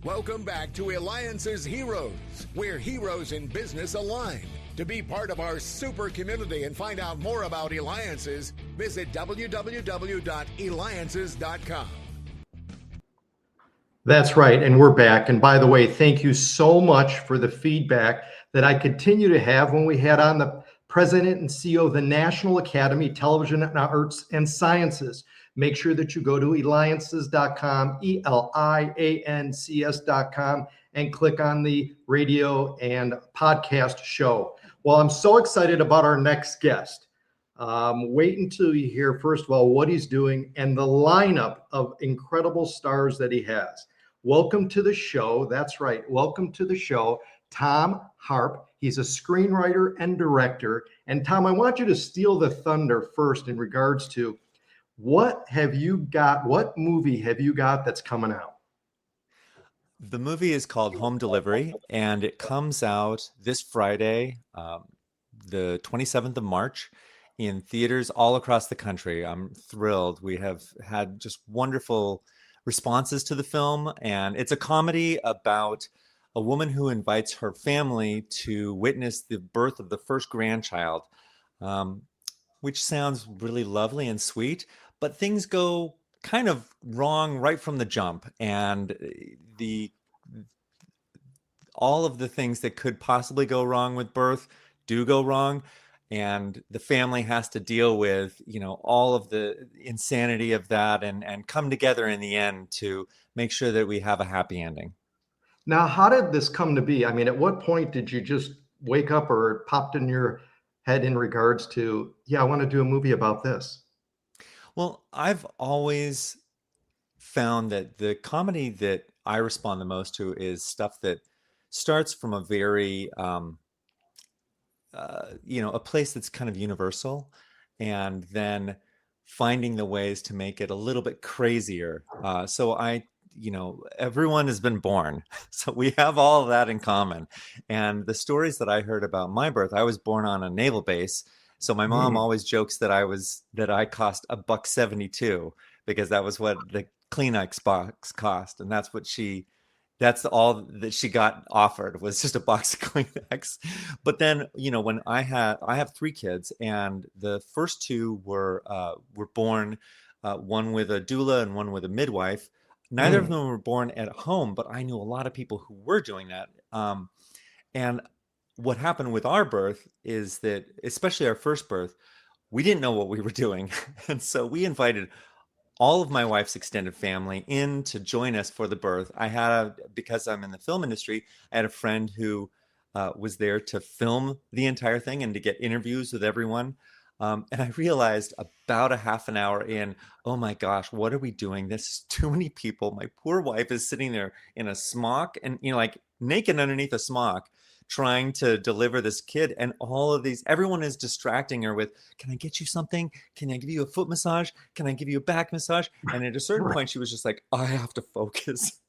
Welcome back to Eliances Heroes, where heroes in business align. To be part of our super community and find out more about Eliances, visit www.Eliances.com. That's right, and we're back. And by the way, thank you so much for the feedback that I continue to have when we had on the president and CEO of the National Academy Television and Arts and Sciences. Make sure that you go to Eliances.com, Eliancs.com, and click on the radio and podcast show. Well, I'm so excited about our next guest. Wait until you hear, first of all, what he's doing and the lineup of incredible stars that he has. Welcome to the show. That's right. Welcome to the show, Thom Harp. He's a screenwriter and director. And Thom, I want you to steal the thunder first in regards to what have you got? What movie have you got that's coming out? The movie is called Home Delivery, and it comes out this Friday, the 27th of March, in theaters all across the country. I'm thrilled. We have had just wonderful responses to the film, and it's a comedy about a woman who invites her family to witness the birth of the first grandchild, which sounds really lovely and sweet, but things go kind of wrong right from the jump, and all of the things that could possibly go wrong with birth do go wrong, and the family has to deal with, all of the insanity of that and come together in the end to make sure that we have a happy ending. Now, how did this come to be? I mean, at what point did you just wake up or it popped in your head in regards to, I want to do a movie about this? Well, I've always found that the comedy that I respond the most to is stuff that starts from a very, a place that's kind of universal, and then finding the ways to make it a little bit crazier. Everyone has been born, so we have all of that in common. And the stories that I heard about my birth, I was born on a naval base. So my mom always jokes that I cost $1.72 because that was what the Kleenex box cost, and that's all that she got offered was just a box of Kleenex. But then, when I have three kids, and the first two were born, one with a doula and one with a midwife. Neither of them were born at home, but I knew a lot of people who were doing that. And what happened with our birth is that, especially our first birth, we didn't know what we were doing. And so we invited all of my wife's extended family in to join us for the birth. Because I'm in the film industry, I had a friend who was there to film the entire thing and to get interviews with everyone. And I realized about a half an hour in, oh my gosh, what are we doing? This is too many people. My poor wife is sitting there in a smock and, like naked underneath a smock, trying to deliver this kid, and everyone is distracting her with, can I get you something? Can I give you a foot massage? Can I give you a back massage? And at a certain point, she was just like, I have to focus.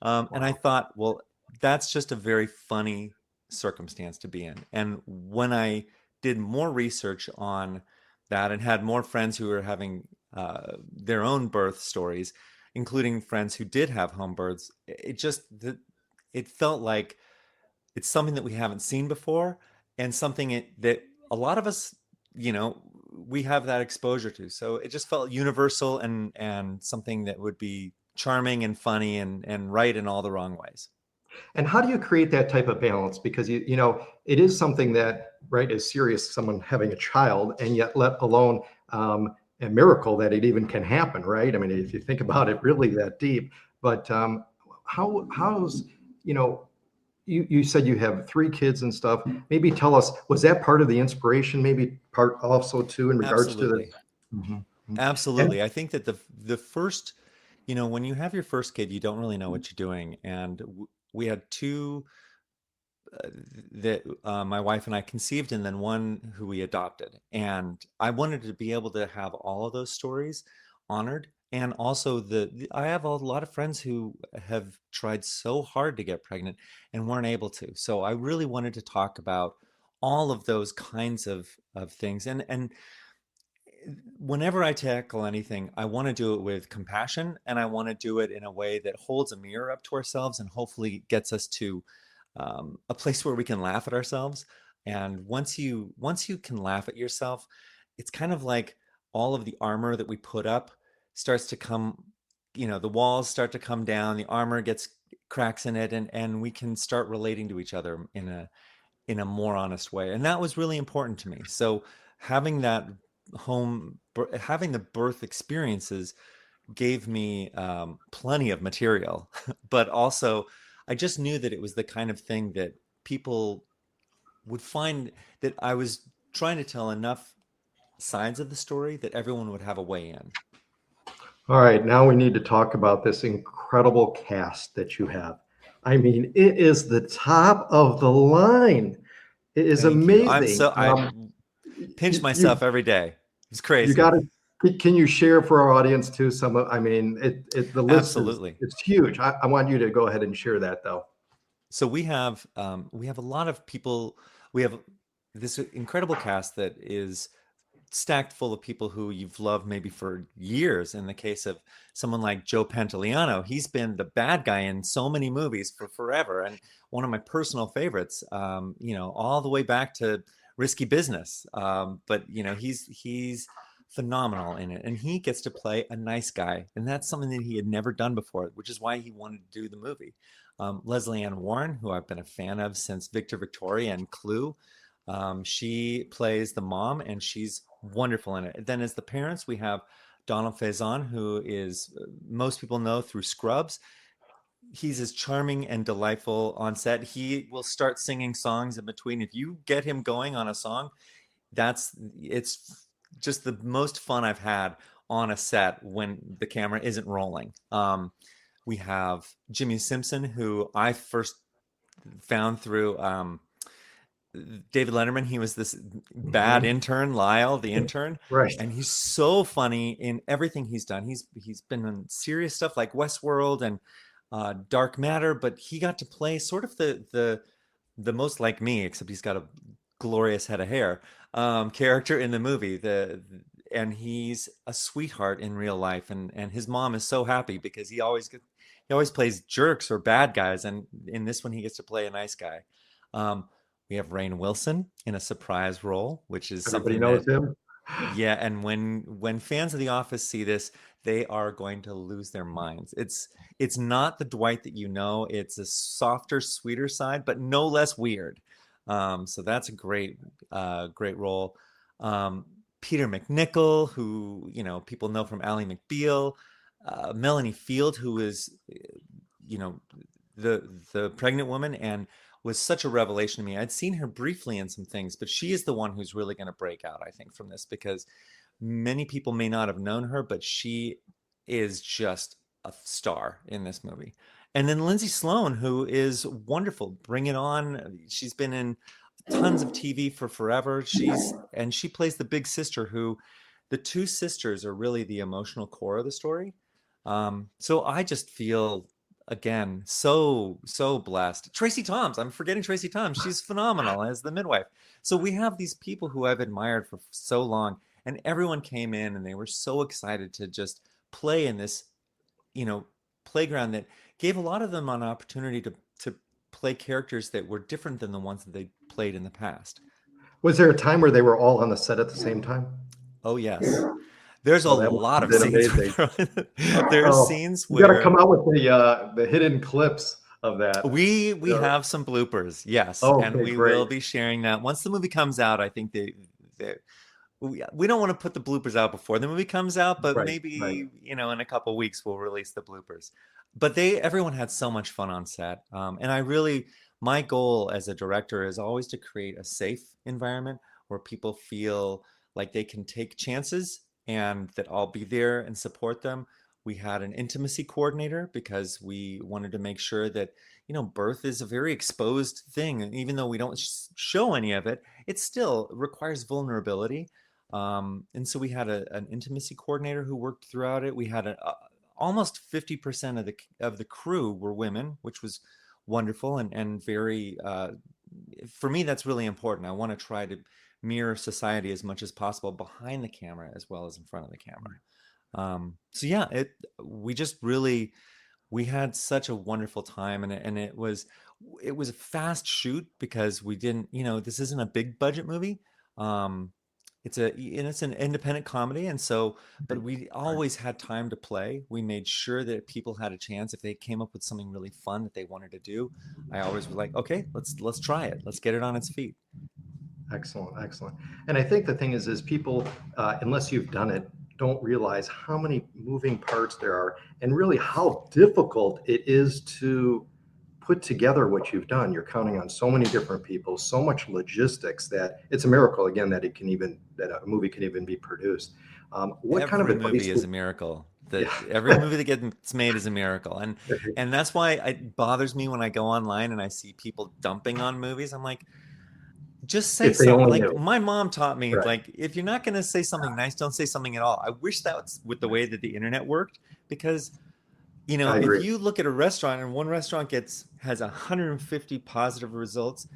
And I thought, well, that's just a very funny circumstance to be in. And when I did more research on that and had more friends who were having their own birth stories, including friends who did have home births, it felt like it's something that we haven't seen before, and something that a lot of us, we have that exposure to. So it just felt universal and something that would be charming and funny and right in all the wrong ways. And how do you create that type of balance? Because, it is something that, right, is serious, someone having a child, and yet let alone a miracle that it even can happen, right? I mean, if you think about it really that deep, but how's, you said you have three kids and stuff. Maybe tell us, was that part of the inspiration? Maybe part also too in regards Absolutely. to the. Absolutely. I think that the first, when you have your first kid, you don't really know what you're doing. And we had two that my wife and I conceived, and then one who we adopted. And I wanted to be able to have all of those stories honored. And also I have a lot of friends who have tried so hard to get pregnant and weren't able to. So I really wanted to talk about all of those kinds of things. And whenever I tackle anything, I want to do it with compassion, and I want to do it in a way that holds a mirror up to ourselves and hopefully gets us to a place where we can laugh at ourselves. And once you can laugh at yourself, it's kind of like all of the armor that we put up starts to come, the walls start to come down, the armor gets cracks in it, and we can start relating to each other in a more honest way. And that was really important to me. So having that having the birth experiences gave me plenty of material, but also I just knew that it was the kind of thing that people would find, that I was trying to tell enough sides of the story that everyone would have a way in. All right, now we need to talk about this incredible cast that you have. I mean, it is the top of the line. It is Thank you. amazing. I pinch myself every day. It's crazy. You got to. Can you share for our audience too? I mean, the list Absolutely. It's huge. I want you to go ahead and share that though. So we have a lot of people. We have this incredible cast that is stacked full of people who you've loved maybe for years. In the case of someone like Joe Pantoliano, he's been the bad guy in so many movies for forever, and one of my personal favorites. All the way back to Risky Business. But he's phenomenal in it, and he gets to play a nice guy, and that's something that he had never done before, which is why he wanted to do the movie. Leslie Ann Warren, who I've been a fan of since Victor Victoria and Clue, she plays the mom, and she's wonderful in it. Then as the parents, we have Donald Faison, who is most people know through Scrubs. He's as charming and delightful on set. He will start singing songs in between. If you get him going on a song, it's just the most fun I've had on a set when the camera isn't rolling. We have Jimmy Simpson, who I first found through David Letterman. He was this bad intern, Lyle, the intern. Right. And he's so funny in everything he's done. He's been in serious stuff like Westworld and Dark Matter, but he got to play sort of the most like me, except he's got a glorious head of hair, character in the movie. And he's a sweetheart in real life, and his mom is so happy because he always plays jerks or bad guys, and in this one he gets to play a nice guy. We have Rainn Wilson in a surprise role, which is Everybody something knows him. Yeah, and when fans of The Office see this, they are going to lose their minds. It's not the Dwight that you know. It's a softer, sweeter side, but no less weird. So that's a great role. Peter McNichol, who people know from Ally McBeal. Melanie Field, who is the pregnant woman and was such a revelation to me. I'd seen her briefly in some things, but she is the one who's really going to break out, I think, from this, because many people may not have known her, but she is just a star in this movie. And then Lindsay Sloan, who is wonderful. Bring It On. She's been in tons of TV for forever. She plays the big sister, who the two sisters are really the emotional core of the story. So I just feel, again, so blessed. Tracy Toms, I'm forgetting Tracy Toms. She's phenomenal as the midwife. So we have these people who I've admired for so long, and everyone came in and they were so excited to just play in this, playground that gave a lot of them an opportunity to play characters that were different than the ones that they played in the past. Was there a time where they were all on the set at the same time? Oh, yes. There's a lot of scenes. There's scenes where you got to come out with the hidden clips of that. We have some bloopers, yes, and we will be sharing that once the movie comes out. I think we don't want to put the bloopers out before the movie comes out, but maybe in a couple of weeks we'll release the bloopers. But everyone had so much fun on set, and my goal as a director is always to create a safe environment where people feel like they can take chances and that I'll be there and support them. We had an intimacy coordinator because we wanted to make sure that, birth is a very exposed thing. And even though we don't show any of it, it still requires vulnerability. And so we had an intimacy coordinator who worked throughout it. We had almost 50% of the crew were women, which was wonderful and very, for me, that's really important. I want to try to mirror society as much as possible behind the camera as well as in front of the camera. So yeah, we had such a wonderful time, and it was a fast shoot because we didn't, this isn't a big budget movie. It's an independent comedy, and so, but we always had time to play. We made sure that people had a chance if they came up with something really fun that they wanted to do. I always was like, okay, let's try it. Let's get it on its feet. Excellent. And I think the thing is people, unless you've done it, don't realize how many moving parts there are, and really how difficult it is to put together what you've done. You're counting on so many different people, so much logistics, that it's a miracle again that a movie can even be produced. What kind of advice? Every movie is a miracle. Every movie that gets made is a miracle, and that's why it bothers me when I go online and I see people dumping on movies. I'm like, just say something. Like my mom taught me, like, if you're not going to say something nice, don't say something at all. I wish that's with the way that the internet worked, because if you look at a restaurant and one restaurant has 150 positive results,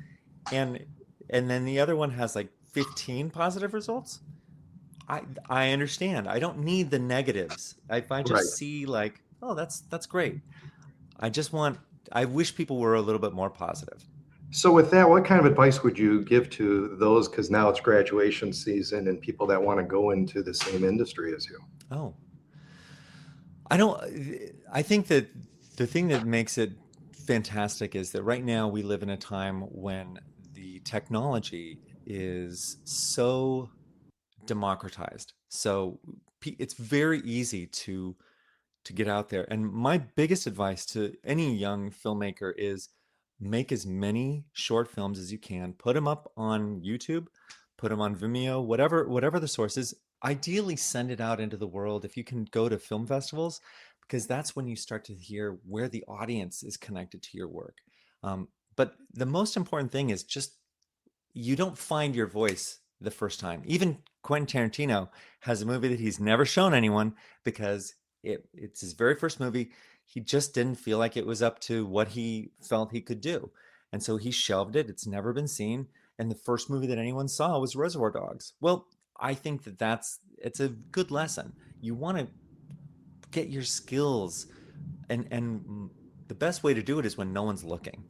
and then the other one has like 15 positive results, I understand. I don't need the negatives. If I just see like, oh, that's great. I wish people were a little bit more positive. So with that, what kind of advice would you give to those, because now it's graduation season and people that want to go into the same industry as you? Oh, I think that the thing that makes it fantastic is that right now we live in a time when the technology is so democratized. So it's very easy to get out there. And my biggest advice to any young filmmaker is make as many short films as you can, put them up on YouTube, put them on Vimeo, whatever the source is. Ideally send it out into the world if you can go to film festivals, because that's when you start to hear where the audience is connected to your work. But the most important thing is just, you don't find your voice the first time. Even Quentin Tarantino has a movie that he's never shown anyone because it's his very first movie. He just didn't feel like it was up to what he felt he could do. And so he shelved it. It's never been seen. And the first movie that anyone saw was Reservoir Dogs. Well, I think it's a good lesson. You want to get your skills, and the best way to do it is when no one's looking.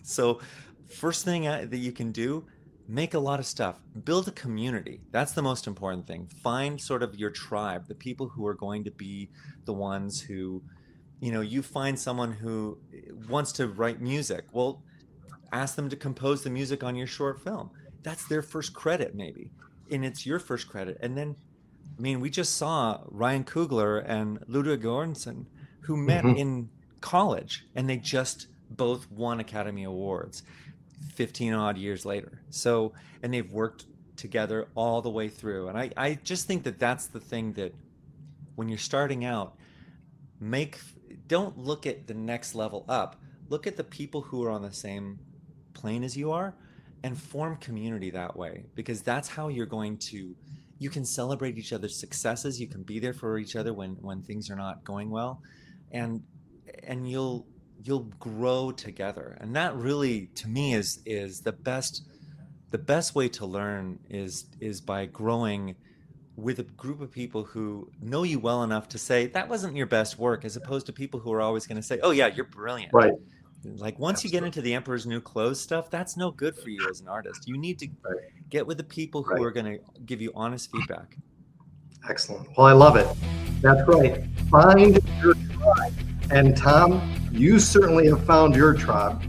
So first thing that you can do, make a lot of stuff, build a community. That's the most important thing. Find sort of your tribe, the people who are going to be the ones who, you find someone who wants to write music. Well, ask them to compose the music on your short film. That's their first credit maybe. And it's your first credit. And then, we just saw Ryan Coogler and Ludwig Göransson, who met in college, and they just both won Academy Awards 15 odd years later. So, and they've worked together all the way through. And I just think that that's the thing, that when you're starting out, don't look at the next level up. Look at the people who are on the same plane as you are, and form community that way, because that's how you can celebrate each other's successes. You can be there for each other when things are not going well, and you'll grow together. And that really, to me, is the best way to learn is by growing with a group of people who know you well enough to say that wasn't your best work, as opposed to people who are always going to say, oh yeah, you're brilliant. Right. Like once you get into the Emperor's New Clothes stuff, that's no good for you as an artist. You need to get with the people who are going to give you honest feedback. Excellent. Well, I love it. That's right. Find your tribe. And Thom, you certainly have found your tribe.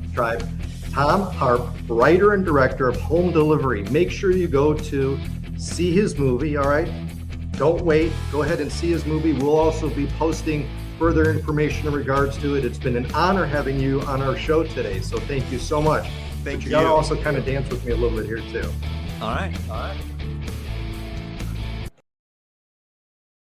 Thom Harp, writer and director of Home Delivery. Make sure you go to see his movie, all right? Don't wait. Go ahead and see his movie. We'll also be posting further information in regards to it. It's been an honor having you on our show today, so thank you so much. Thank you. You gotta also kind of dance with me a little bit here too. All right.